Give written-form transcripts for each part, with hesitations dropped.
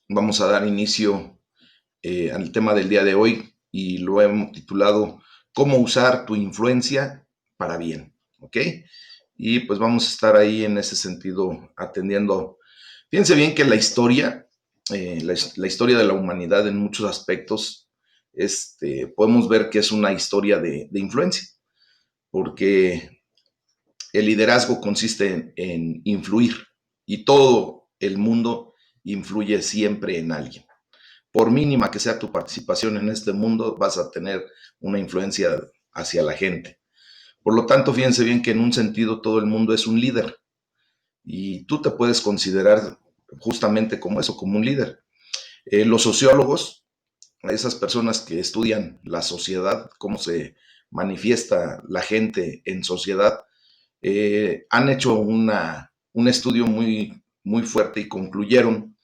Vamos a dar inicio al tema del día de hoy y lo hemos titulado ¿Cómo usar tu influencia para bien? ¿Ok? Y pues vamos a estar ahí en ese sentido atendiendo. Fíjense bien que la historia, la historia de la humanidad en muchos aspectos, podemos ver que es una historia de influencia, porque el liderazgo consiste en influir y todo el mundo influye siempre en alguien. Por mínima que sea tu participación en este mundo, vas a tener una influencia hacia la gente. Por lo tanto, fíjense bien que en un sentido todo el mundo es un líder y tú te puedes considerar justamente como eso, como un líder. Los sociólogos, esas personas que estudian la sociedad, cómo se manifiesta la gente en sociedad, han hecho un estudio muy fuerte y concluyeron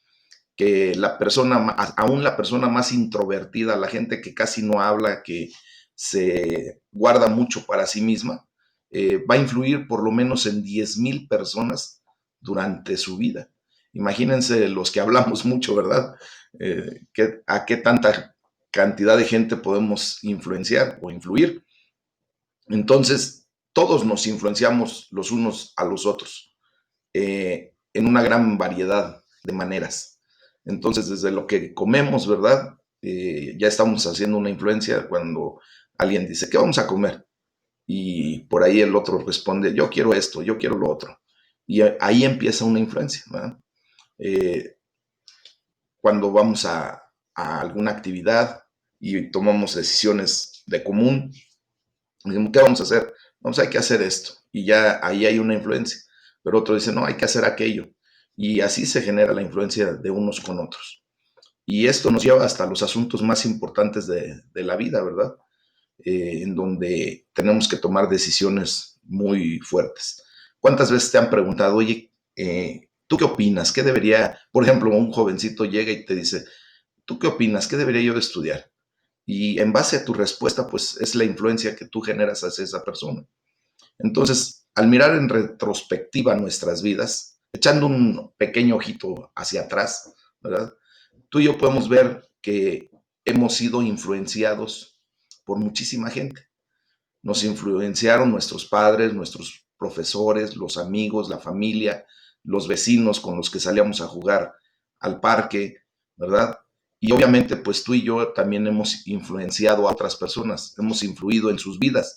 que la persona, aún la persona más introvertida, la gente que casi no habla, que se guarda mucho para sí misma, va a influir por lo menos en 10,000 personas durante su vida. Imagínense los que hablamos mucho, ¿verdad? ¿A qué tanta cantidad de gente podemos influenciar o influir? Entonces, todos nos influenciamos los unos a los otros en una gran variedad de maneras. Entonces, desde lo que comemos, ¿verdad? Ya estamos haciendo una influencia cuando alguien dice, ¿qué vamos a comer? Y por ahí el otro responde, yo quiero esto, yo quiero lo otro. Y ahí empieza una influencia, ¿verdad? Eh, Cuando vamos a alguna actividad y tomamos decisiones de común, decimos, ¿qué vamos a hacer? Vamos, hay que hacer esto. Y ya ahí hay una influencia. Pero otro dice, no, hay que hacer aquello. Y así se genera la influencia de unos con otros. Y esto nos lleva hasta los asuntos más importantes de la vida, ¿verdad? En donde tenemos que tomar decisiones muy fuertes. ¿Cuántas veces te han preguntado, oye, ¿tú qué opinas? ¿Qué debería, por ejemplo, un jovencito llega y te dice, ¿tú qué opinas? ¿Qué debería yo de estudiar? Y en base a tu respuesta, pues es la influencia que tú generas hacia esa persona. Entonces, al mirar en retrospectiva nuestras vidas, echando un pequeño ojito hacia atrás, ¿verdad? Tú y yo podemos ver que hemos sido influenciados por muchísima gente. Nos influenciaron nuestros padres, nuestros profesores, los amigos, la familia, los vecinos con los que salíamos a jugar al parque, ¿verdad? Y obviamente, pues tú y yo también hemos influenciado a otras personas, hemos influido en sus vidas.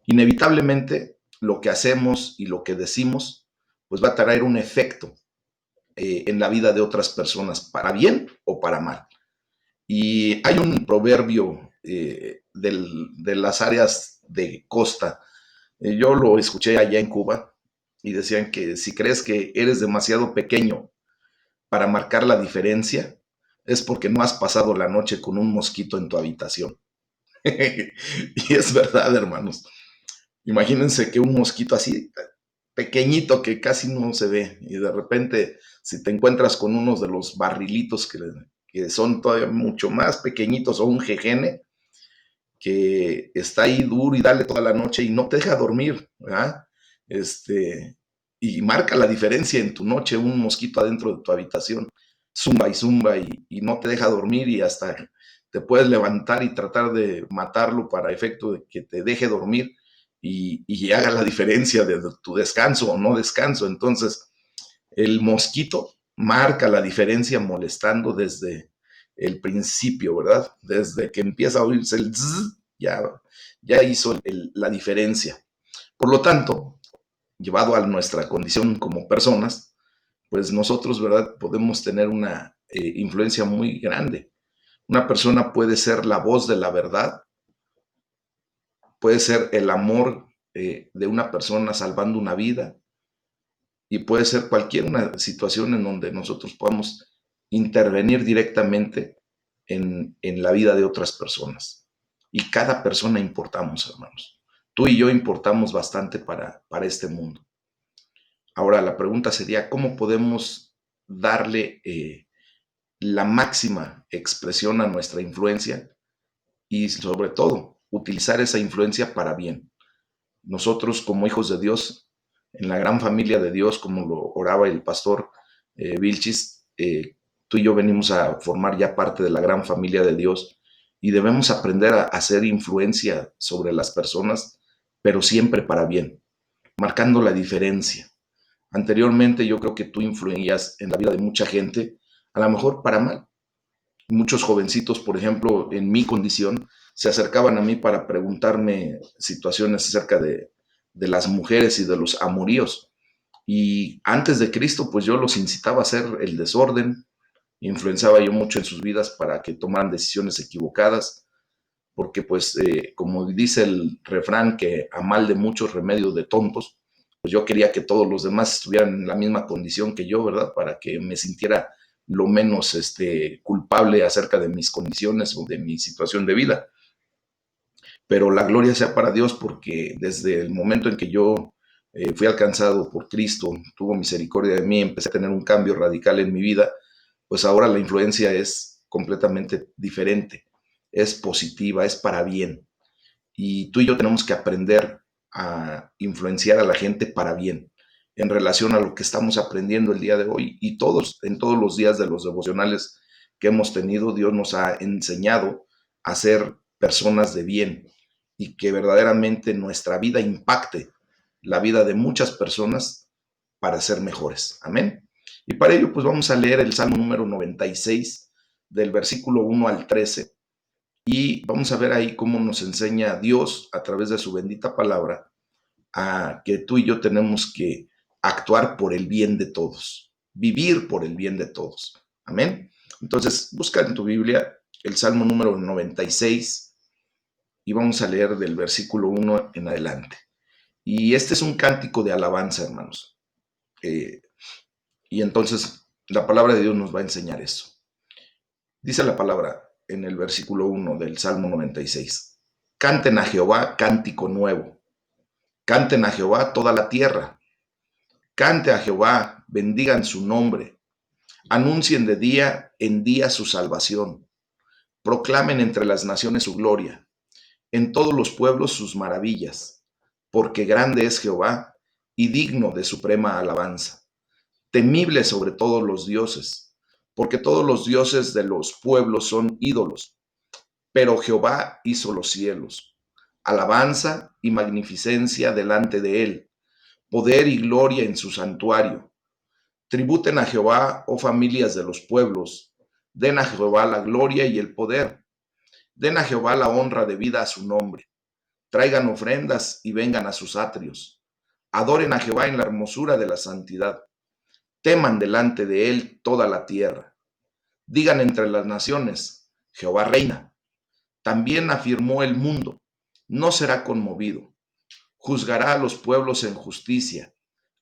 Inevitablemente, lo que hacemos y lo que decimos, pues va a traer un efecto en la vida de otras personas, para bien o para mal. Y hay un proverbio de las áreas de costa, yo lo escuché allá en Cuba y decían que si crees que eres demasiado pequeño para marcar la diferencia, es porque no has pasado la noche con un mosquito en tu habitación. Y es verdad, hermanos. Imagínense que un mosquito así, pequeñito, que casi no se ve, y de repente, si te encuentras con unos de los barrilitos que son todavía mucho más pequeñitos, o un jejene, que está ahí duro y dale toda la noche y no te deja dormir, ¿verdad? Este, y marca la diferencia en tu noche un mosquito adentro de tu habitación, zumba y no te deja dormir y hasta te puedes levantar y tratar de matarlo para efecto de que te deje dormir y haga la diferencia de tu descanso o no descanso. Entonces, el mosquito marca la diferencia molestando desde el principio, ¿verdad? Desde que empieza a oírse el zzz, ya hizo la diferencia. Por lo tanto, llevado a nuestra condición como personas, pues nosotros, ¿verdad? Podemos tener una influencia muy grande. Una persona puede ser la voz de la verdad, puede ser el amor de una persona salvando una vida, y puede ser cualquier una situación en donde nosotros podamos intervenir directamente en la vida de otras personas. Y cada persona importamos, hermanos. Tú y yo importamos bastante para este mundo. Ahora, la pregunta sería, ¿cómo podemos darle la máxima expresión a nuestra influencia y sobre todo utilizar esa influencia para bien? Nosotros como hijos de Dios, en la gran familia de Dios, como lo oraba el pastor Vilchis, tú y yo venimos a formar ya parte de la gran familia de Dios y debemos aprender a hacer influencia sobre las personas, pero siempre para bien, marcando la diferencia. Anteriormente yo creo que tú influías en la vida de mucha gente, a lo mejor para mal. Muchos jovencitos, por ejemplo, en mi condición, se acercaban a mí para preguntarme situaciones acerca de las mujeres y de los amoríos. Y antes de Cristo, pues yo los incitaba a hacer el desorden, influenciaba yo mucho en sus vidas para que tomaran decisiones equivocadas, porque pues como dice el refrán que a mal de muchos remedios de tontos, pues yo quería que todos los demás estuvieran en la misma condición que yo, ¿verdad? Para que me sintiera lo menos culpable acerca de mis condiciones o de mi situación de vida. Pero la gloria sea para Dios porque desde el momento en que yo fui alcanzado por Cristo, tuvo misericordia de mí, empecé a tener un cambio radical en mi vida, pues ahora la influencia es completamente diferente, es positiva, es para bien. Y tú y yo tenemos que aprender a influenciar a la gente para bien en relación a lo que estamos aprendiendo el día de hoy. Y todos, en todos los días de los devocionales que hemos tenido, Dios nos ha enseñado a ser personas de bien y que verdaderamente nuestra vida impacte la vida de muchas personas para ser mejores. Amén. Y para ello, pues vamos a leer el Salmo número 96, del versículo 1 al 13, y vamos a ver ahí cómo nos enseña Dios a través de su bendita palabra a que tú y yo tenemos que actuar por el bien de todos, vivir por el bien de todos. Amén. Entonces, busca en tu Biblia el Salmo número 96 y vamos a leer del versículo 1 en adelante. Y este es un cántico de alabanza, hermanos. Eh, y entonces la palabra de Dios nos va a enseñar eso. Dice la palabra en el versículo 1 del Salmo 96. Canten a Jehová cántico nuevo. Canten a Jehová toda la tierra. Cante a Jehová, bendigan su nombre. Anuncien de día en día su salvación. Proclamen entre las naciones su gloria. En todos los pueblos sus maravillas. Porque grande es Jehová y digno de suprema alabanza. Temible sobre todos los dioses. Porque todos los dioses de los pueblos son ídolos. Pero Jehová hizo los cielos. Alabanza y magnificencia delante de él. Poder y gloria en su santuario. Tributen a Jehová, oh familias de los pueblos. Den a Jehová la gloria y el poder. Den a Jehová la honra debida a su nombre. Traigan ofrendas y vengan a sus atrios. Adoren a Jehová en la hermosura de la santidad. Teman delante de él toda la tierra. Digan entre las naciones, Jehová reina. También afirmó el mundo, no será conmovido. Juzgará a los pueblos en justicia.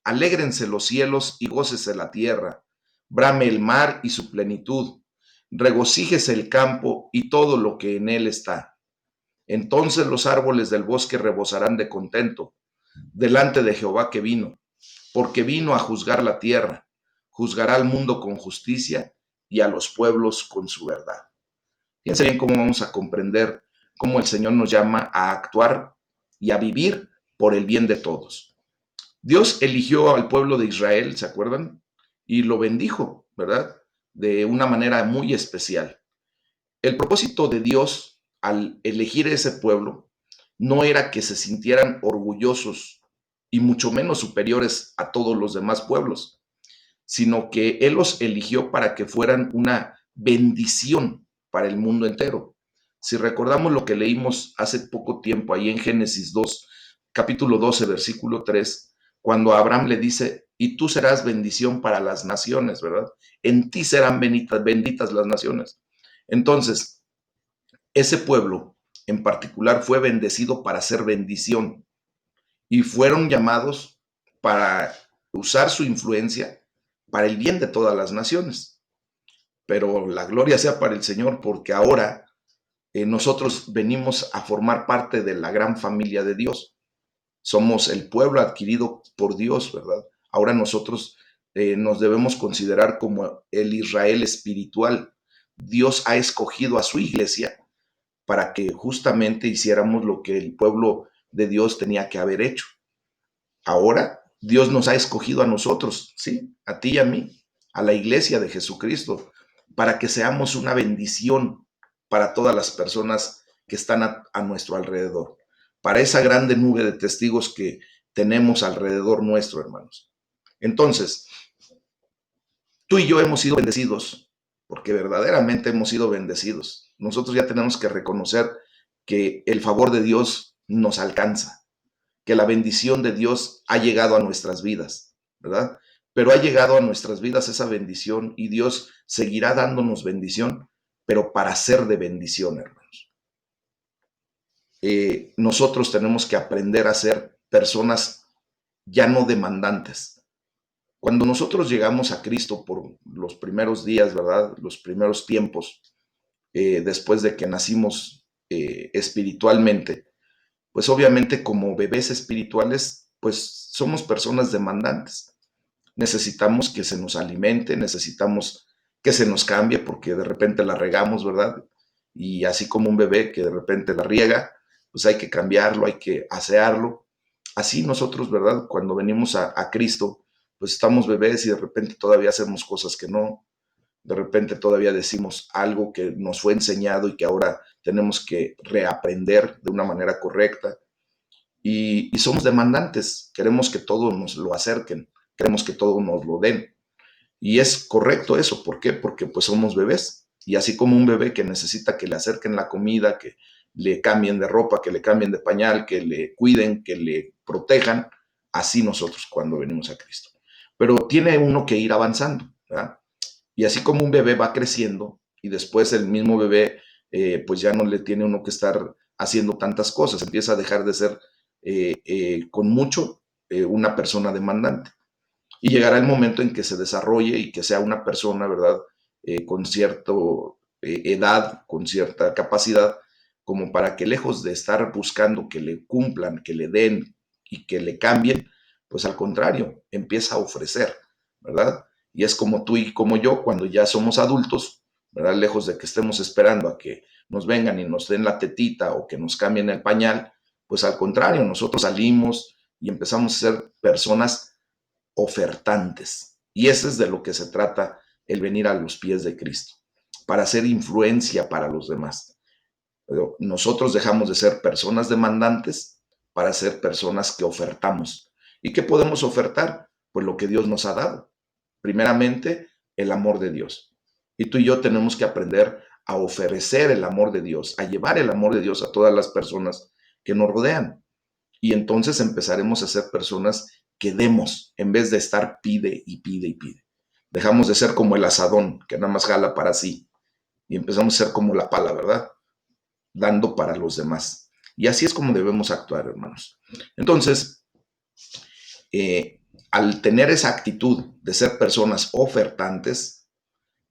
Alégrense los cielos y gócese la tierra. Brame el mar y su plenitud. Regocíjese el campo y todo lo que en él está. Entonces los árboles del bosque rebosarán de contento delante de Jehová que vino, porque vino a juzgar la tierra. Juzgará al mundo con justicia y a los pueblos con su verdad. Fíjense bien cómo vamos a comprender cómo el Señor nos llama a actuar y a vivir por el bien de todos. Dios eligió al pueblo de Israel, ¿se acuerdan? Y lo bendijo, ¿verdad? De una manera muy especial. El propósito de Dios al elegir ese pueblo no era que se sintieran orgullosos y mucho menos superiores a todos los demás pueblos, sino que Él los eligió para que fueran una bendición para el mundo entero. Si recordamos lo que leímos hace poco tiempo ahí en Génesis 2, capítulo 12, versículo 3, cuando Abraham le dice, y tú serás bendición para las naciones, ¿verdad? En ti serán benditas las naciones. Entonces, ese pueblo en particular fue bendecido para ser bendición y fueron llamados para usar su influencia para el bien de todas las naciones. Pero la gloria sea para el Señor porque ahora nosotros venimos a formar parte de la gran familia de Dios. Somos el pueblo adquirido por Dios, ¿verdad? Ahora nosotros nos debemos considerar como el Israel espiritual. Dios ha escogido a su iglesia para que justamente hiciéramos lo que el pueblo de Dios tenía que haber hecho. Ahora Dios nos ha escogido a nosotros, ¿sí? A ti y a mí, a la iglesia de Jesucristo, para que seamos una bendición para todas las personas que están a nuestro alrededor, para esa grande nube de testigos que tenemos alrededor nuestro, hermanos. Entonces, tú y yo hemos sido bendecidos, porque verdaderamente hemos sido bendecidos. Nosotros ya tenemos que reconocer que el favor de Dios nos alcanza, que la bendición de Dios ha llegado a nuestras vidas, ¿verdad? Pero ha llegado a nuestras vidas esa bendición y Dios seguirá dándonos bendición, pero para ser de bendición, hermanos. Nosotros tenemos que aprender a ser personas ya no demandantes. Cuando nosotros llegamos a Cristo por los primeros días, ¿verdad? Los primeros tiempos, después de que nacimos espiritualmente, pues obviamente como bebés espirituales, pues somos personas demandantes. Necesitamos que se nos alimente, necesitamos que se nos cambie porque de repente la regamos, ¿verdad? Y así como un bebé que de repente la riega, pues hay que cambiarlo, hay que asearlo. Así nosotros, ¿verdad? Cuando venimos a Cristo, pues estamos bebés y de repente todavía hacemos cosas que no, de repente todavía decimos algo que nos fue enseñado y que ahora tenemos que reaprender de una manera correcta. Y somos demandantes, queremos que todo nos lo acerquen, queremos que todo nos lo den. Y es correcto eso, ¿por qué? Porque pues somos bebés. Y así como un bebé que necesita que le acerquen la comida, que le cambien de ropa, que le cambien de pañal, que le cuiden, que le protejan, así nosotros cuando venimos a Cristo. Pero tiene uno que ir avanzando, ¿verdad? Y así como un bebé va creciendo y después el mismo bebé, pues ya no le tiene uno que estar haciendo tantas cosas, empieza a dejar de ser con mucho una persona demandante. Y llegará el momento en que se desarrolle y que sea una persona, ¿verdad? Con cierta edad, con cierta capacidad, como para que lejos de estar buscando que le cumplan, que le den y que le cambien, pues al contrario, empieza a ofrecer, ¿verdad? Y es como tú y como yo, cuando ya somos adultos, ¿verdad? Lejos de que estemos esperando a que nos vengan y nos den la tetita o que nos cambien el pañal, pues al contrario, nosotros salimos y empezamos a ser personas ofertantes. Y ese es de lo que se trata el venir a los pies de Cristo, para hacer influencia para los demás. Pero nosotros dejamos de ser personas demandantes para ser personas que ofertamos. ¿Y qué podemos ofertar? Pues lo que Dios nos ha dado. Primeramente, el amor de Dios. Y tú y yo tenemos que aprender a ofrecer el amor de Dios, a llevar el amor de Dios a todas las personas que nos rodean. Y entonces empezaremos a ser personas que demos en vez de estar pide y pide y pide. Dejamos de ser como el asadón que nada más jala para sí y empezamos a ser como la pala, ¿verdad? Dando para los demás. Y así es como debemos actuar, hermanos. Entonces, al tener esa actitud de ser personas ofertantes,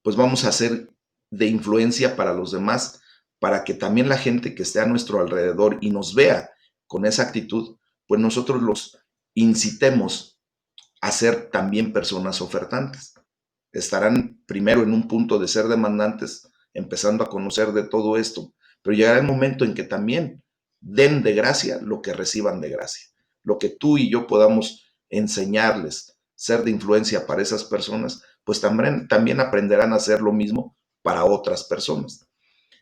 pues vamos a ser de influencia para los demás, para que también la gente que esté a nuestro alrededor y nos vea con esa actitud, pues nosotros los incitemos a ser también personas ofertantes. Estarán primero en un punto de ser demandantes, empezando a conocer de todo esto, pero llegará el momento en que también den de gracia lo que reciban de gracia. Lo que tú y yo podamos enseñarles, ser de influencia para esas personas, pues también aprenderán a hacer lo mismo para otras personas.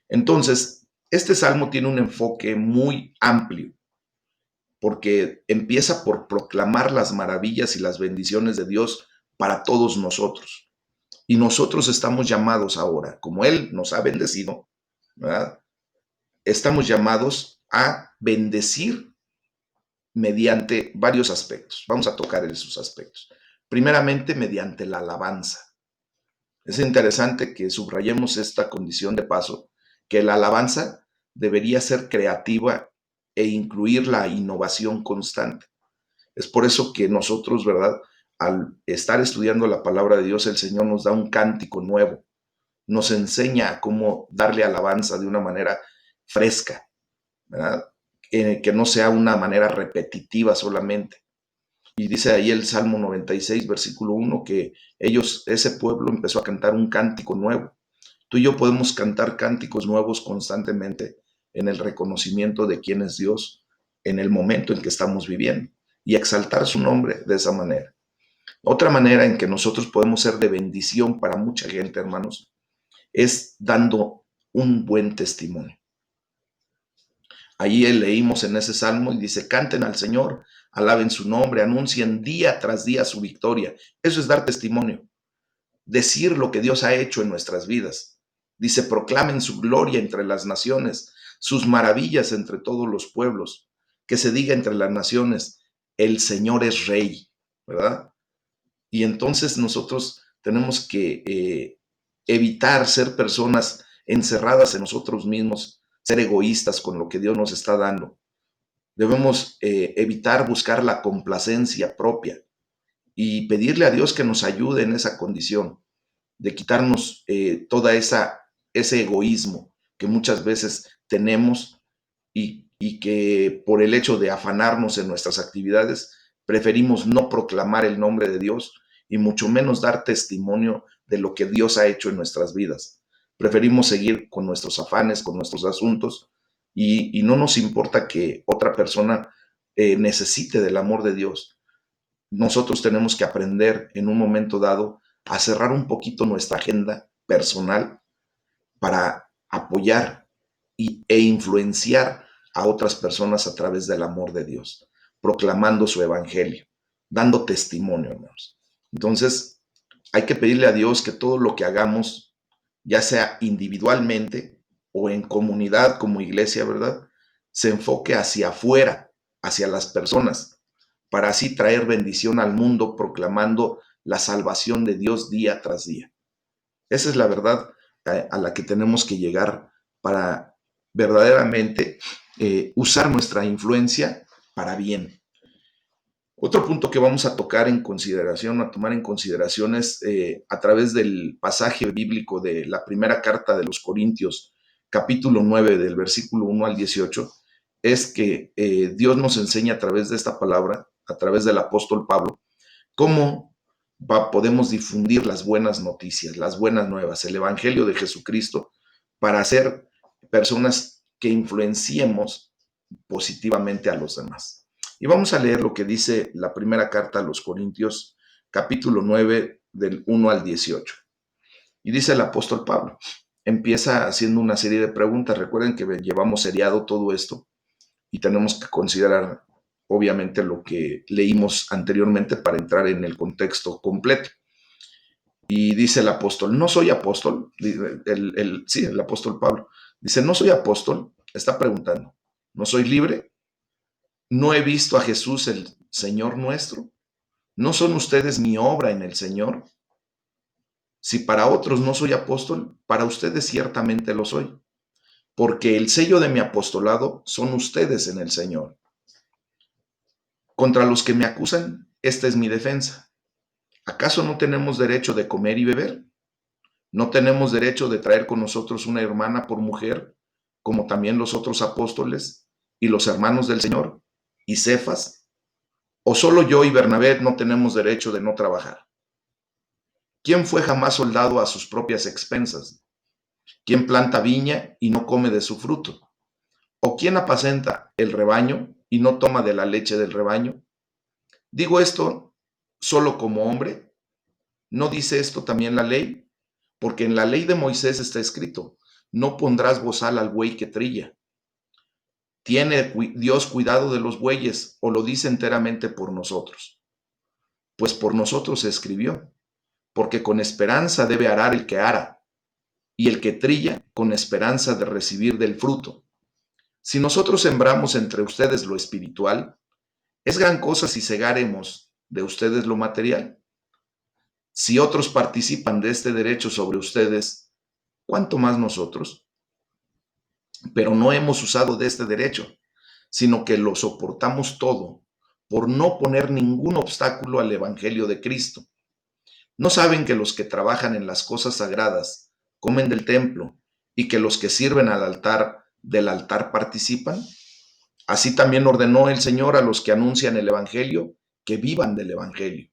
Entonces, este salmo tiene un enfoque muy amplio, porque empieza por proclamar las maravillas y las bendiciones de Dios para todos nosotros. Y nosotros estamos llamados ahora, como Él nos ha bendecido, ¿verdad? Estamos llamados a bendecir mediante varios aspectos. Vamos a tocar esos aspectos. Primeramente, mediante la alabanza. Es interesante que subrayemos esta condición de paso, que la alabanza debería ser creativa e incluir la innovación constante. Es por eso que nosotros, ¿verdad? Al estar estudiando la palabra de Dios, el Señor nos da un cántico nuevo, nos enseña cómo darle alabanza de una manera fresca, ¿verdad? Que no sea una manera repetitiva solamente. Y dice ahí el Salmo 96, versículo 1, que ese pueblo empezó a cantar un cántico nuevo. Tú y yo podemos cantar cánticos nuevos constantemente en el reconocimiento de quién es Dios en el momento en que estamos viviendo y exaltar su nombre de esa manera. Otra manera en que nosotros podemos ser de bendición para mucha gente, hermanos, es dando un buen testimonio. Ahí leímos en ese salmo y dice, canten al Señor, alaben su nombre, anuncien día tras día su victoria. Eso es dar testimonio, decir lo que Dios ha hecho en nuestras vidas. Dice, proclamen su gloria entre las naciones, sus maravillas entre todos los pueblos, que se diga entre las naciones, el Señor es rey, ¿verdad? Y entonces nosotros tenemos que evitar ser personas encerradas en nosotros mismos, ser egoístas con lo que Dios nos está dando. Debemos evitar buscar la complacencia propia y pedirle a Dios que nos ayude en esa condición de quitarnos toda ese egoísmo que muchas veces tenemos y que por el hecho de afanarnos en nuestras actividades, preferimos no proclamar el nombre de Dios y mucho menos dar testimonio de lo que Dios ha hecho en nuestras vidas. Preferimos seguir con nuestros afanes, con nuestros asuntos y no nos importa que otra persona necesite del amor de Dios. Nosotros tenemos que aprender en un momento dado a cerrar un poquito nuestra agenda personal para apoyar e influenciar a otras personas a través del amor de Dios, proclamando su evangelio, dando testimonio, hermanos. Entonces, hay que pedirle a Dios que todo lo que hagamos, ya sea individualmente o en comunidad como iglesia, ¿verdad? Se enfoque hacia afuera, hacia las personas, para así traer bendición al mundo, proclamando la salvación de Dios día tras día. Esa es la verdad a la que tenemos que llegar para verdaderamente usar nuestra influencia para bien. Otro punto que vamos a tocar en consideración, a tomar en consideración es a través del pasaje bíblico de la primera carta de los Corintios, capítulo 9, del versículo 1 al 18, es que Dios nos enseña a través de esta palabra, a través del apóstol Pablo, cómo podemos difundir las buenas noticias, las buenas nuevas, el Evangelio de Jesucristo, para ser personas que influenciemos positivamente a los demás. Y vamos a leer lo que dice la primera carta a los Corintios, capítulo 9, del 1 al 18. Y dice el apóstol Pablo, empieza haciendo una serie de preguntas. Recuerden que llevamos seriado todo esto y tenemos que considerar obviamente lo que leímos anteriormente para entrar en el contexto completo. Y dice el apóstol, no soy apóstol, el apóstol Pablo, dice, no soy apóstol, está preguntando, ¿no soy libre? ¿No he visto a Jesús el Señor nuestro? ¿No son ustedes mi obra en el Señor? Si para otros no soy apóstol, para ustedes ciertamente lo soy, porque el sello de mi apostolado son ustedes en el Señor. Contra los que me acusan, esta es mi defensa. ¿Acaso no tenemos derecho de comer y beber? ¿No tenemos derecho de traer con nosotros una hermana por mujer, como también los otros apóstoles y los hermanos del Señor y Cefas? ¿O solo yo y Bernabé no tenemos derecho de no trabajar? ¿Quién fue jamás soldado a sus propias expensas? ¿Quién planta viña y no come de su fruto? ¿O quién apacenta el rebaño y no toma de la leche del rebaño? Digo esto solo como hombre. ¿No dice esto también la ley? Porque en la ley de Moisés está escrito, no pondrás bozal al buey que trilla. ¿Tiene Dios cuidado de los bueyes o lo dice enteramente por nosotros? Pues por nosotros se escribió, porque con esperanza debe arar el que ara, y el que trilla con esperanza de recibir del fruto. Si nosotros sembramos entre ustedes lo espiritual, es gran cosa si segaremos de ustedes lo material. Si otros participan de este derecho sobre ustedes, ¿cuánto más nosotros? Pero no hemos usado de este derecho, sino que lo soportamos todo por no poner ningún obstáculo al Evangelio de Cristo. ¿No saben que los que trabajan en las cosas sagradas comen del templo y que los que sirven al altar del altar participan? Así también ordenó el Señor a los que anuncian el Evangelio que vivan del Evangelio.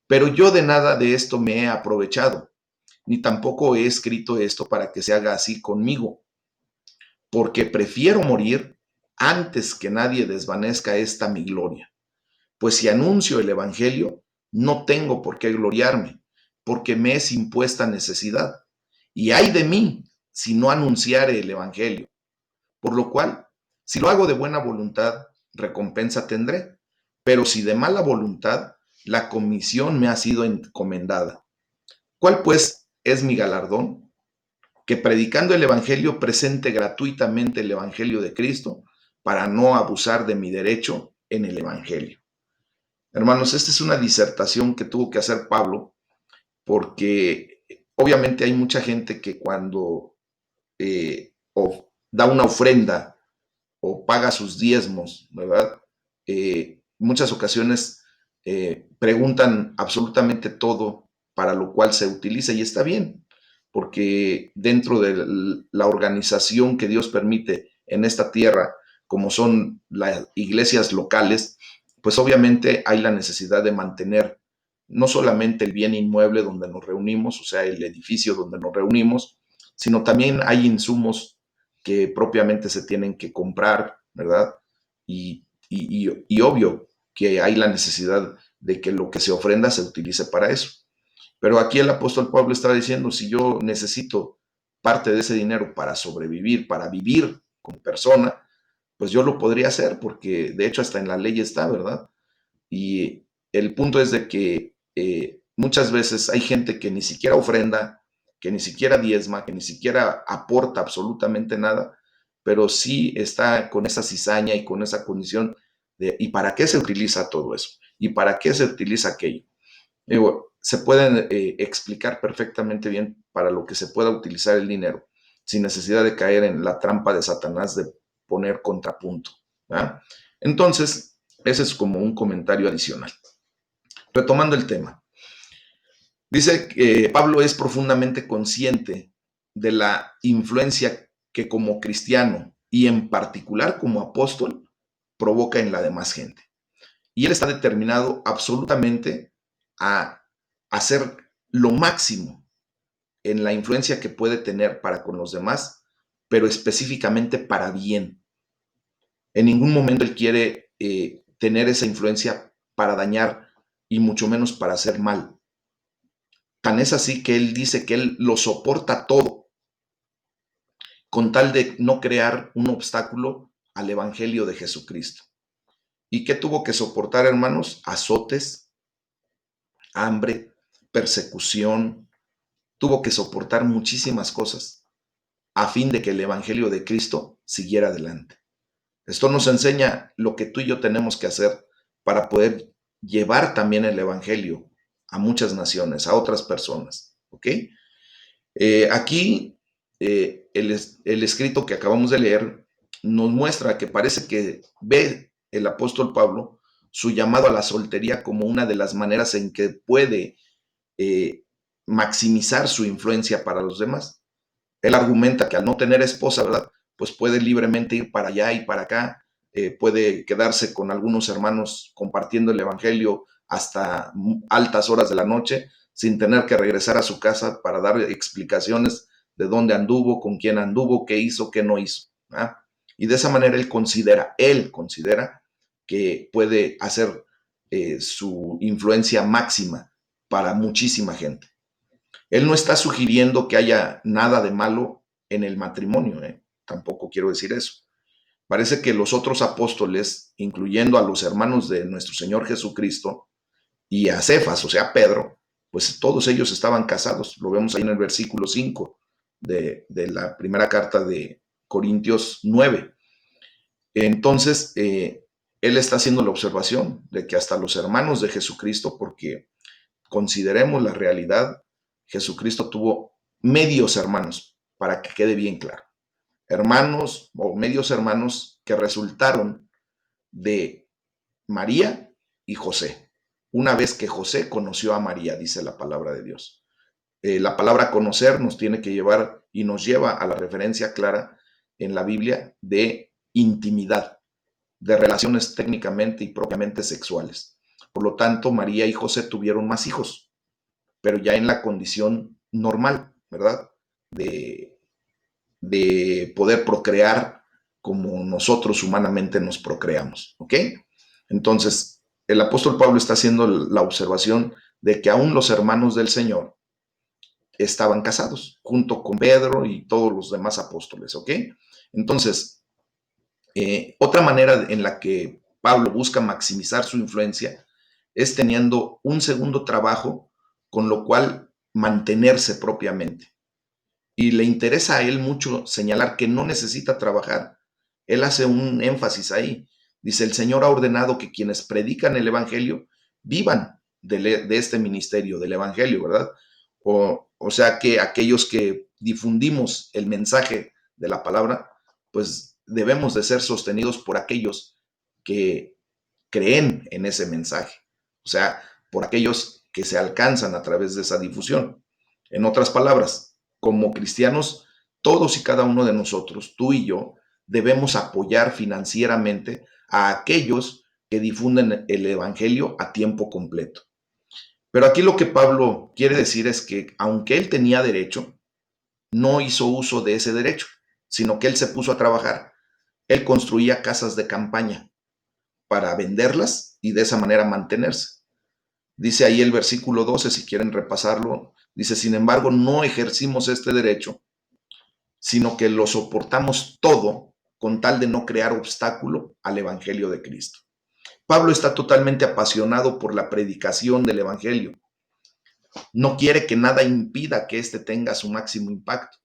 Pero yo de nada de esto me he aprovechado, ni tampoco he escrito esto para que se haga así conmigo, porque prefiero morir antes que nadie desvanezca esta mi gloria. Pues si anuncio el Evangelio, no tengo por qué gloriarme, porque me es impuesta necesidad. y ay de mí si no anunciare el evangelio. Por lo cual, si lo hago de buena voluntad, recompensa tendré, pero si de mala voluntad, la comisión me ha sido encomendada. ¿Cuál pues es mi galardón? Que predicando el evangelio presente gratuitamente el evangelio de Cristo para no abusar de mi derecho en el evangelio. Hermanos, esta es una disertación que tuvo que hacer Pablo porque obviamente hay mucha gente que cuando o da una ofrenda o paga sus diezmos, ¿verdad? Muchas ocasiones preguntan absolutamente todo para lo cual se utiliza y está bien, porque dentro de la organización que Dios permite en esta tierra, como son las iglesias locales, pues obviamente hay la necesidad de mantener no solamente el bien inmueble donde nos reunimos, o sea, el edificio donde nos reunimos, sino también hay insumos que propiamente se tienen que comprar, ¿verdad? Y obvio que hay la necesidad de que lo que se ofrenda se utilice para eso. Pero aquí el apóstol Pablo estaba diciendo, si yo necesito parte de ese dinero para sobrevivir, para vivir como persona, pues yo lo podría hacer, porque de hecho hasta en la ley está, ¿verdad? Y el punto es de que muchas veces hay gente que ni siquiera ofrenda, que ni siquiera diezma, que ni siquiera aporta absolutamente nada, pero sí está con esa cizaña y con esa condición de ¿y para qué se utiliza todo eso? ¿Y para qué se utiliza aquello? Digo, se pueden explicar perfectamente bien para lo que se pueda utilizar el dinero, sin necesidad de caer en la trampa de Satanás de poner contrapunto, ¿verdad? Entonces, ese es como un comentario adicional. Retomando el tema, dice que Pablo es profundamente consciente de la influencia que como cristiano y en particular como apóstol provoca en la demás gente. Y él está determinado absolutamente a hacer lo máximo en la influencia que puede tener para con los demás, pero específicamente para bien. En ningún momento él quiere tener esa influencia para dañar y mucho menos para hacer mal. Tan es así que él dice que él lo soporta todo con tal de no crear un obstáculo al evangelio de Jesucristo. ¿Y qué tuvo que soportar, hermanos? Azotes, hambre, persecución, tuvo que soportar muchísimas cosas a fin de que el evangelio de Cristo siguiera adelante. Esto nos enseña lo que tú y yo tenemos que hacer para poder llevar también el evangelio a muchas naciones, a otras personas. ¿Ok? Aquí el escrito que acabamos de leer nos muestra que parece que ve el apóstol Pablo su llamado a la soltería como una de las maneras en que puede eh, maximizar su influencia para los demás. Él argumenta que al no tener esposa, ¿verdad? Pues puede libremente ir para allá y para acá, puede quedarse con algunos hermanos compartiendo el evangelio hasta altas horas de la noche, sin tener que regresar a su casa para dar explicaciones de dónde anduvo, con quién anduvo, qué hizo, qué no hizo. ¿Ah? Y de esa manera él considera que puede hacer su influencia máxima para muchísima gente. Él no está sugiriendo que haya nada de malo en el matrimonio, tampoco quiero decir eso. Parece que los otros apóstoles, incluyendo a los hermanos de nuestro Señor Jesucristo y a Cefas, o sea, Pedro, pues todos ellos estaban casados. Lo vemos ahí en el versículo 5 de la primera carta de Corintios 9. Entonces, él está haciendo la observación de que hasta los hermanos de Jesucristo, porque consideremos la realidad, Jesucristo tuvo medios hermanos, para que quede bien claro. Hermanos o medios hermanos que resultaron de María y José. Una vez que José conoció a María, dice la palabra de Dios. La palabra conocer nos tiene que llevar y nos lleva a la referencia clara en la Biblia de intimidad, de relaciones técnicamente y propiamente sexuales. Por lo tanto, María y José tuvieron más hijos, pero ya en la condición normal, ¿verdad? De poder procrear como nosotros humanamente nos procreamos, ¿ok? Entonces, el apóstol Pablo está haciendo la observación de que aún los hermanos del Señor estaban casados, junto con Pedro y todos los demás apóstoles, ¿ok? Entonces, otra manera en la que Pablo busca maximizar su influencia es teniendo un segundo trabajo, con lo cual mantenerse propiamente. Y le interesa a él mucho señalar que no necesita trabajar. Él hace un énfasis ahí. Dice, el Señor ha ordenado que quienes predican el Evangelio vivan de este ministerio, del Evangelio, ¿verdad? O sea que aquellos que difundimos el mensaje de la palabra, pues debemos de ser sostenidos por aquellos que creen en ese mensaje. O sea, por aquellos que se alcanzan a través de esa difusión. En otras palabras, como cristianos, todos y cada uno de nosotros, tú y yo, debemos apoyar financieramente a aquellos que difunden el Evangelio a tiempo completo. Pero aquí lo que Pablo quiere decir es que aunque él tenía derecho, no hizo uso de ese derecho, sino que él se puso a trabajar. Él construía casas de campaña para venderlas y de esa manera mantenerse. Dice ahí el versículo 12, si quieren repasarlo, dice, sin embargo, no ejercimos este derecho, sino que lo soportamos todo con tal de no crear obstáculo al Evangelio de Cristo. Pablo está totalmente apasionado por la predicación del Evangelio. No quiere que nada impida que éste tenga su máximo impacto.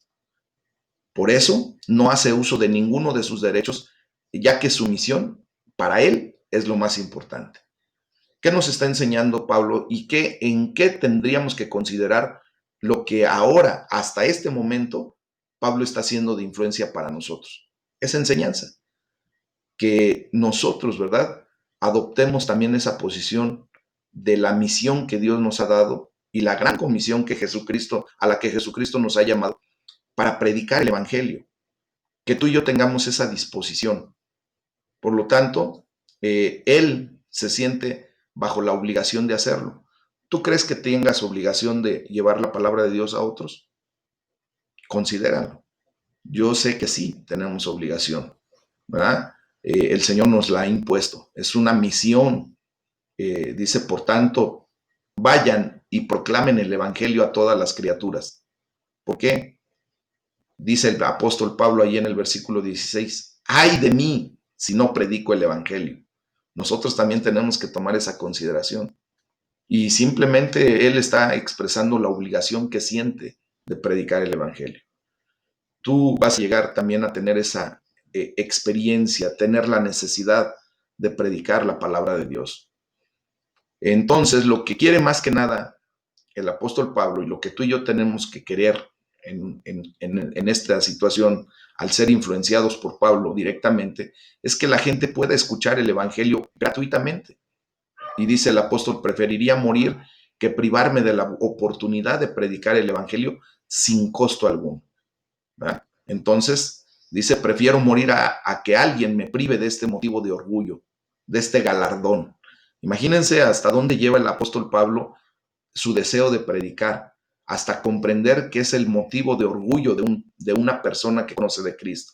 Por eso no hace uso de ninguno de sus derechos, ya que su misión para él es lo más importante. ¿Qué nos está enseñando Pablo y en qué tendríamos que considerar lo que ahora, hasta este momento, Pablo está haciendo de influencia para nosotros? Esa enseñanza, que nosotros, ¿verdad? Adoptemos también esa posición de la misión que Dios nos ha dado y la gran comisión a la que Jesucristo nos ha llamado para predicar el Evangelio, que tú y yo tengamos esa disposición. Por lo tanto, él se siente bajo la obligación de hacerlo. ¿Tú crees que tengas obligación de llevar la palabra de Dios a otros? Considéralo. Yo sé que sí, tenemos obligación, ¿verdad? El Señor nos la ha impuesto. Es una misión. Dice, por tanto, vayan y proclamen el Evangelio a todas las criaturas. ¿Por qué? Dice el apóstol Pablo ahí en el versículo 16, ¡ay de mí si no predico el Evangelio! Nosotros también tenemos que tomar esa consideración. Y simplemente él está expresando la obligación que siente de predicar el Evangelio. Tú vas a llegar también a tener esa experiencia, tener la necesidad de predicar la palabra de Dios. Entonces, lo que quiere más que nada el apóstol Pablo y lo que tú y yo tenemos que querer en esta situación, al ser influenciados por Pablo directamente, es que la gente pueda escuchar el Evangelio gratuitamente. Y dice el apóstol, preferiría morir que privarme de la oportunidad de predicar el Evangelio sin costo alguno. ¿Verdad? Entonces, dice, prefiero morir a que alguien me prive de este motivo de orgullo, de este galardón. Imagínense hasta dónde lleva el apóstol Pablo su deseo de predicar, hasta comprender que es el motivo de orgullo de una persona que conoce de Cristo.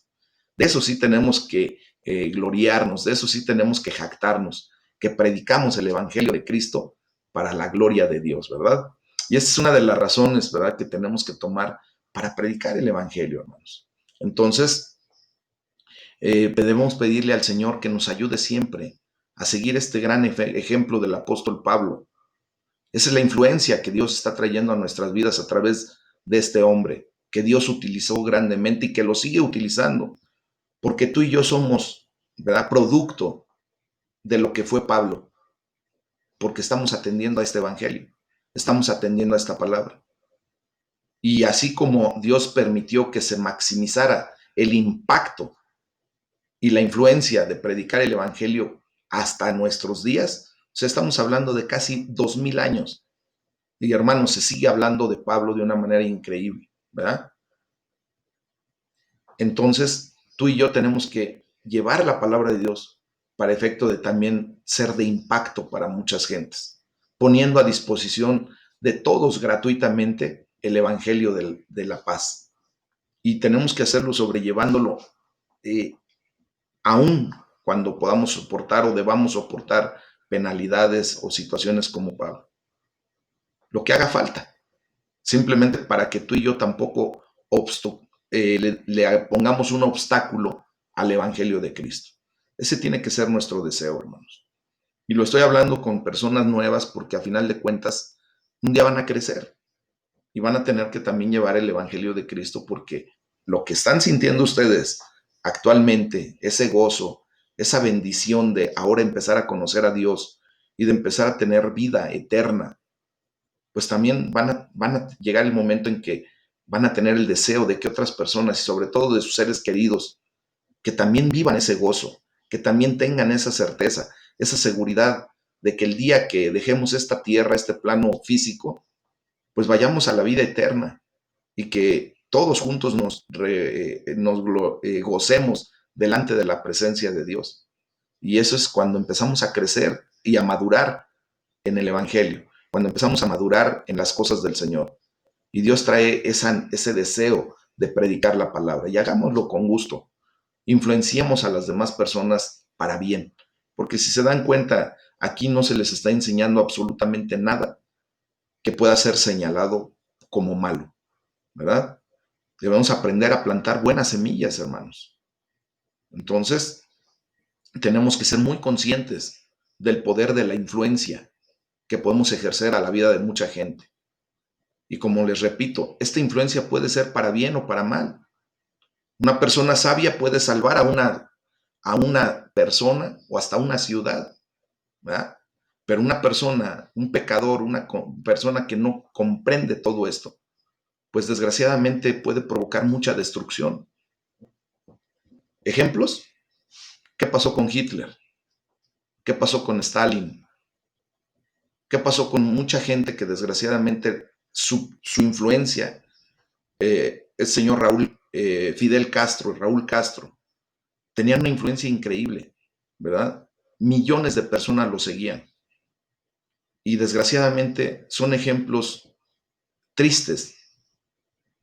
De eso sí tenemos que gloriarnos, de eso sí tenemos que jactarnos, que predicamos el Evangelio de Cristo para la gloria de Dios, ¿verdad? Y esa es una de las razones, ¿verdad?, que tenemos que tomar para predicar el Evangelio, hermanos. Entonces, debemos pedirle al Señor que nos ayude siempre a seguir este gran ejemplo del apóstol Pablo. Esa es la influencia que Dios está trayendo a nuestras vidas a través de este hombre, que Dios utilizó grandemente y que lo sigue utilizando, porque tú y yo somos, ¿verdad?, producto de lo que fue Pablo, porque estamos atendiendo a este evangelio, estamos atendiendo a esta palabra. Y así como Dios permitió que se maximizara el impacto y la influencia de predicar el evangelio hasta nuestros días, o sea, estamos hablando de casi 2000 años. Y hermanos, se sigue hablando de Pablo de una manera increíble, ¿verdad? Entonces, tú y yo tenemos que llevar la palabra de Dios para efecto de también ser de impacto para muchas gentes, poniendo a disposición de todos gratuitamente el Evangelio de la paz. Y tenemos que hacerlo sobrellevándolo, eh, aún cuando podamos soportar o debamos soportar penalidades o situaciones como Pablo. Lo que haga falta. simplemente para que tú y yo tampoco le pongamos un obstáculo al Evangelio de Cristo. Ese tiene que ser nuestro deseo, hermanos. Y lo estoy hablando con personas nuevas porque a final de cuentas un día van a crecer y van a tener que también llevar el Evangelio de Cristo, porque lo que están sintiendo ustedes actualmente, ese gozo, esa bendición de ahora empezar a conocer a Dios y de empezar a tener vida eterna, pues también van a llegar el momento en que van a tener el deseo de que otras personas, y sobre todo de sus seres queridos, que también vivan ese gozo, que también tengan esa certeza, esa seguridad de que el día que dejemos esta tierra, este plano físico, pues vayamos a la vida eterna y que todos juntos gocemos delante de la presencia de Dios. Y eso es cuando empezamos a crecer y a madurar en el Evangelio, cuando empezamos a madurar en las cosas del Señor. Y Dios trae ese deseo de predicar la palabra. Y hagámoslo con gusto. Influenciemos a las demás personas para bien. Porque si se dan cuenta, aquí no se les está enseñando absolutamente nada que pueda ser señalado como malo, ¿verdad? Debemos aprender a plantar buenas semillas, hermanos. Entonces, tenemos que ser muy conscientes del poder de la influencia que podemos ejercer a la vida de mucha gente. Y como les repito, esta influencia puede ser para bien o para mal. Una persona sabia puede salvar a una persona o hasta una ciudad, ¿verdad? Pero una persona, un pecador, una persona que no comprende todo esto, pues desgraciadamente puede provocar mucha destrucción. ¿Ejemplos? ¿Qué pasó con Hitler? ¿Qué pasó con Stalin? ¿Qué pasó con mucha gente que desgraciadamente su influencia, el señor Fidel Castro, Raúl Castro, tenían una influencia increíble, ¿verdad? Millones de personas lo seguían. Y desgraciadamente son ejemplos tristes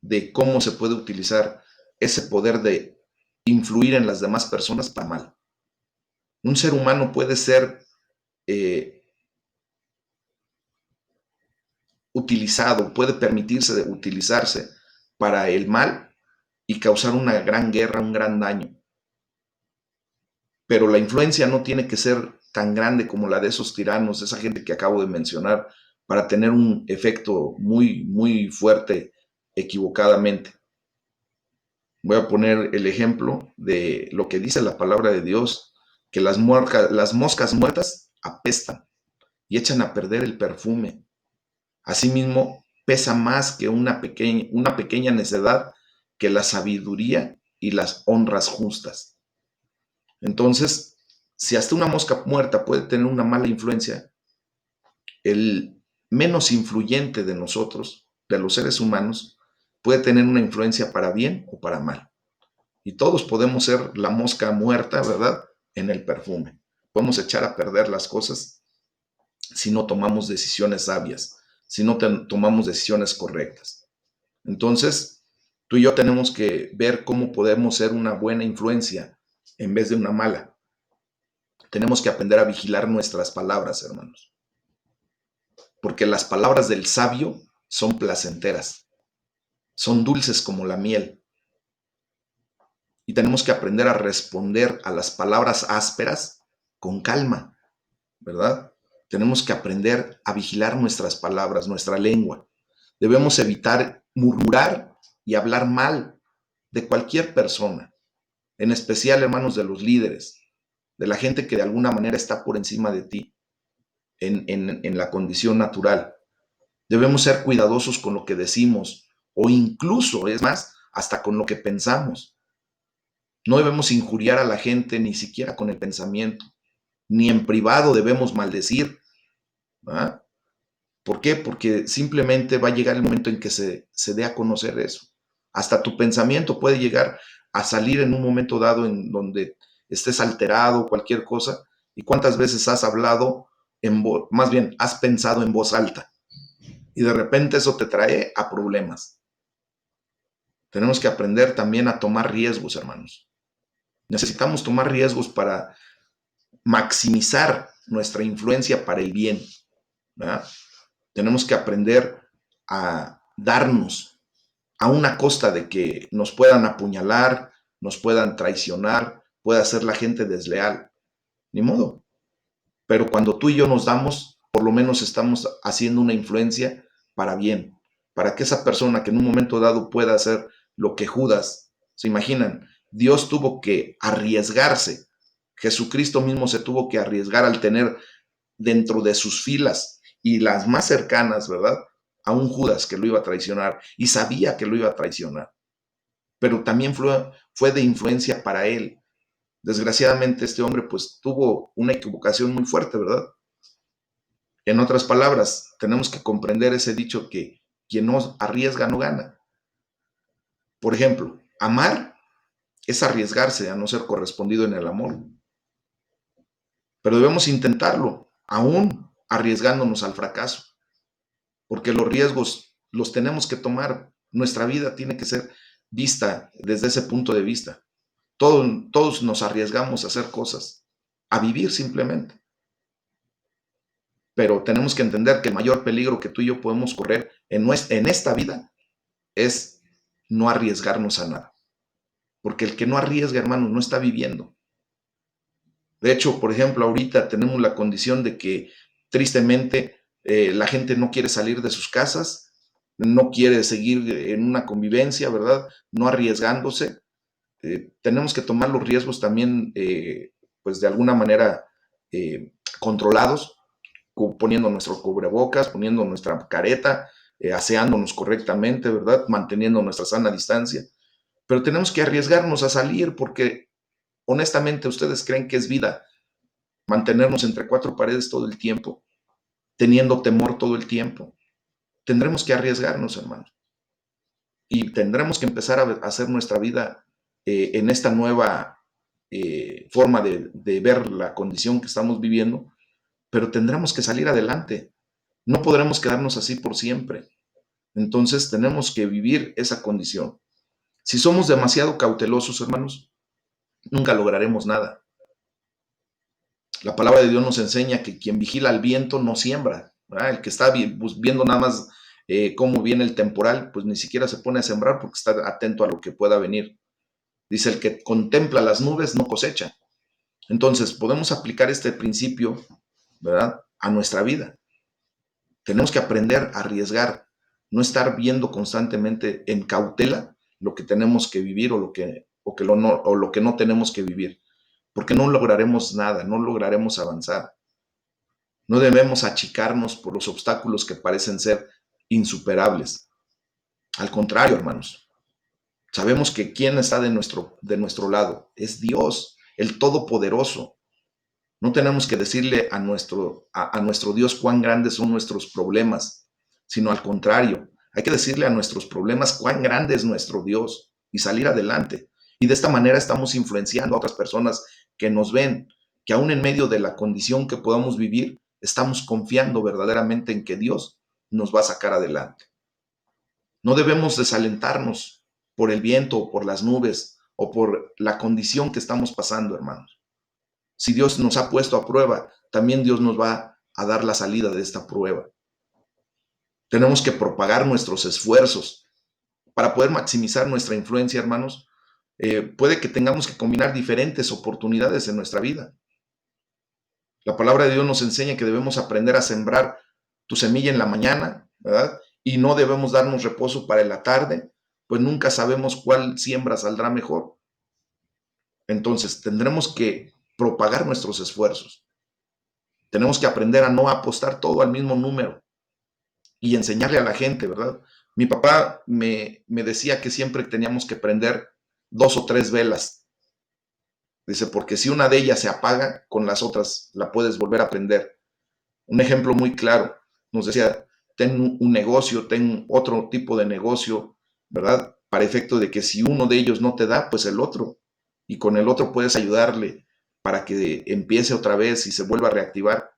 de cómo se puede utilizar ese poder de influir en las demás personas para mal. Un ser humano puede ser eh, utilizado, puede permitirse de utilizarse para el mal y causar una gran guerra, un gran daño. Pero la influencia no tiene que ser tan grande como la de esos tiranos, esa gente que acabo de mencionar, para tener un efecto muy, muy fuerte equivocadamente. Voy a poner el ejemplo de lo que dice la palabra de Dios, que las moscas muertas apestan y echan a perder el perfume. Asimismo, pesa más que una pequeña necedad que la sabiduría y las honras justas. Entonces, si hasta una mosca muerta puede tener una mala influencia, el menos influyente de nosotros, de los seres humanos, puede tener una influencia para bien o para mal. Y todos podemos ser la mosca muerta, ¿verdad? En el perfume. Podemos echar a perder las cosas si no tomamos decisiones sabias, si no tomamos decisiones correctas. Entonces, tú y yo tenemos que ver cómo podemos ser una buena influencia en vez de una mala. Tenemos que aprender a vigilar nuestras palabras, hermanos, porque las palabras del sabio son placenteras, son dulces como la miel. Y tenemos que aprender a responder a las palabras ásperas con calma, ¿verdad? Tenemos que aprender a vigilar nuestras palabras, nuestra lengua. Debemos evitar murmurar y hablar mal de cualquier persona, en especial, hermanos, de los líderes, de la gente que de alguna manera está por encima de ti en la condición natural. Debemos ser cuidadosos con lo que decimos o incluso, es más, hasta con lo que pensamos. No debemos injuriar a la gente ni siquiera con el pensamiento, ni en privado debemos maldecir. ¿Ah? ¿Por qué? Porque simplemente va a llegar el momento en que se dé a conocer eso. Hasta tu pensamiento puede llegar a salir en un momento dado en donde estés alterado, cualquier cosa. ¿Y cuántas veces has hablado más bien, has pensado en voz alta? Y de repente eso te trae a problemas. Tenemos que aprender también a tomar riesgos, hermanos. Necesitamos tomar riesgos para maximizar nuestra influencia para el bien, ¿verdad? Tenemos que aprender a darnos a una costa de que nos puedan apuñalar, nos puedan traicionar, pueda ser la gente desleal. Ni modo. Pero cuando tú y yo nos damos, por lo menos estamos haciendo una influencia para bien, para que esa persona que en un momento dado pueda hacer lo que Judas, se imaginan, Dios tuvo que arriesgarse, Jesucristo mismo se tuvo que arriesgar al tener dentro de sus filas y las más cercanas, ¿verdad? A un Judas que lo iba a traicionar y sabía que lo iba a traicionar, pero también fue de influencia para él. Desgraciadamente este hombre pues tuvo una equivocación muy fuerte, ¿verdad? En otras palabras, tenemos que comprender ese dicho que quien no arriesga no gana. Por ejemplo, amar es arriesgarse a no ser correspondido en el amor, pero debemos intentarlo, aún arriesgándonos al fracaso, porque los riesgos los tenemos que tomar. Nuestra vida tiene que ser vista desde ese punto de vista. Todos nos arriesgamos a hacer cosas, a vivir simplemente, pero tenemos que entender que el mayor peligro que tú y yo podemos correr en esta vida es no arriesgarnos a nada. Porque el que no arriesga, hermanos, no está viviendo. De hecho, por ejemplo, ahorita tenemos la condición de que tristemente la gente no quiere salir de sus casas, no quiere seguir en una convivencia, ¿verdad? No arriesgándose. Tenemos que tomar los riesgos también, pues de alguna manera controlados, poniendo nuestro cubrebocas, poniendo nuestra careta, aseándonos correctamente, ¿verdad? Manteniendo nuestra sana distancia. Pero tenemos que arriesgarnos a salir porque honestamente ustedes creen que es vida mantenernos entre cuatro paredes todo el tiempo, teniendo temor todo el tiempo. Tendremos que arriesgarnos, hermanos, y tendremos que empezar a hacer nuestra vida en esta nueva forma de ver la condición que estamos viviendo, pero tendremos que salir adelante. No podremos quedarnos así por siempre. Entonces tenemos que vivir esa condición. Si somos demasiado cautelosos, hermanos, nunca lograremos nada. La palabra de Dios nos enseña que quien vigila al viento no siembra, ¿verdad? El que está viendo nada más cómo viene el temporal, pues ni siquiera se pone a sembrar porque está atento a lo que pueda venir. Dice, el que contempla las nubes no cosecha. Entonces, podemos aplicar este principio, ¿verdad?, a nuestra vida. Tenemos que aprender a arriesgar, no estar viendo constantemente en cautela lo que tenemos que vivir o lo que no tenemos que vivir, porque no lograremos nada, no lograremos avanzar. No debemos achicarnos por los obstáculos que parecen ser insuperables. Al contrario, hermanos, sabemos que quien está de nuestro lado es Dios, el Todopoderoso. No tenemos que decirle a nuestro Dios cuán grandes son nuestros problemas, sino al contrario, hay que decirle a nuestros problemas cuán grande es nuestro Dios y salir adelante. Y de esta manera estamos influenciando a otras personas que nos ven, que aún en medio de la condición que podamos vivir, estamos confiando verdaderamente en que Dios nos va a sacar adelante. No debemos desalentarnos por el viento o por las nubes o por la condición que estamos pasando, hermanos. Si Dios nos ha puesto a prueba, también Dios nos va a dar la salida de esta prueba. Tenemos que propagar nuestros esfuerzos para poder maximizar nuestra influencia, hermanos. Puede que tengamos que combinar diferentes oportunidades en nuestra vida. La palabra de Dios nos enseña que debemos aprender a sembrar tu semilla en la mañana, ¿verdad? Y no debemos darnos reposo para en la tarde, pues nunca sabemos cuál siembra saldrá mejor. Entonces, tendremos que propagar nuestros esfuerzos. Tenemos que aprender a no apostar todo al mismo número y enseñarle a la gente, ¿verdad? Mi papá me decía que siempre teníamos que prender dos o tres velas. Dice, porque si una de ellas se apaga, con las otras la puedes volver a prender. Un ejemplo muy claro, nos decía, ten un negocio, ten otro tipo de negocio, ¿verdad? Para efecto de que si uno de ellos no te da, pues el otro. Y con el otro puedes ayudarle para que empiece otra vez y se vuelva a reactivar.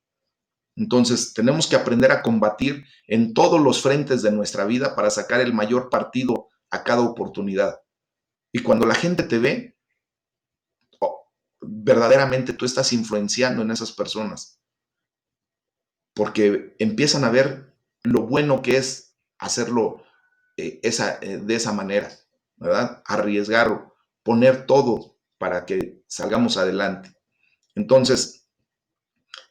Entonces, tenemos que aprender a combatir en todos los frentes de nuestra vida para sacar el mayor partido a cada oportunidad. Y cuando la gente te ve, oh, verdaderamente tú estás influenciando en esas personas, porque empiezan a ver lo bueno que es hacerlo, de esa manera, ¿verdad? Arriesgar, poner todo para que salgamos adelante. Entonces,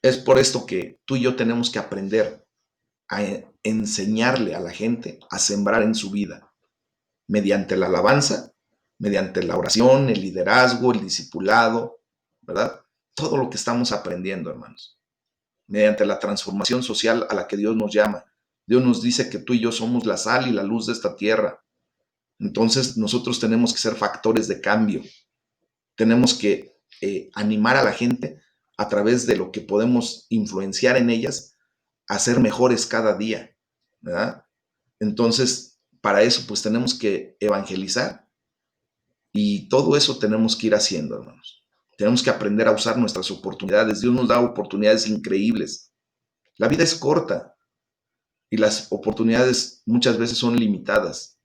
es por esto que tú y yo tenemos que aprender a enseñarle a la gente a sembrar en su vida, mediante la alabanza, mediante la oración, el liderazgo, el discipulado, ¿verdad? Todo lo que estamos aprendiendo, hermanos, mediante la transformación social a la que Dios nos llama. Dios nos dice que tú y yo somos la sal y la luz de esta tierra. Entonces nosotros tenemos que ser factores de cambio. Tenemos que animar a la gente a través de lo que podemos influenciar en ellas a ser mejores cada día, ¿verdad? Entonces, para eso pues tenemos que evangelizar y todo eso tenemos que ir haciendo, hermanos. Tenemos que aprender a usar nuestras oportunidades. Dios nos da oportunidades increíbles. La vida es corta y las oportunidades muchas veces son limitadas,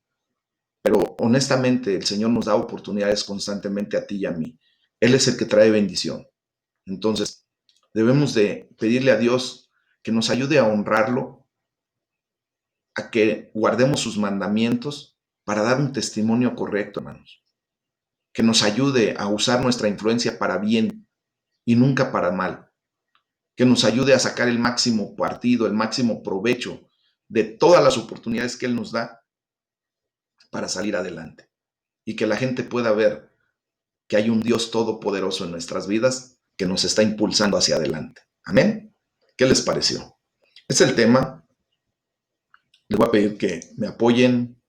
pero honestamente el Señor nos da oportunidades constantemente a ti y a mí. Él es el que trae bendición. Entonces, debemos de pedirle a Dios que nos ayude a honrarlo, a que guardemos sus mandamientos para dar un testimonio correcto, hermanos. Que nos ayude a usar nuestra influencia para bien y nunca para mal. Que nos ayude a sacar el máximo partido, el máximo provecho de todas las oportunidades que Él nos da para salir adelante. Y que la gente pueda ver que hay un Dios todopoderoso en nuestras vidas que nos está impulsando hacia adelante. Amén. ¿Qué les pareció? Es el tema. Les voy a pedir que me apoyen,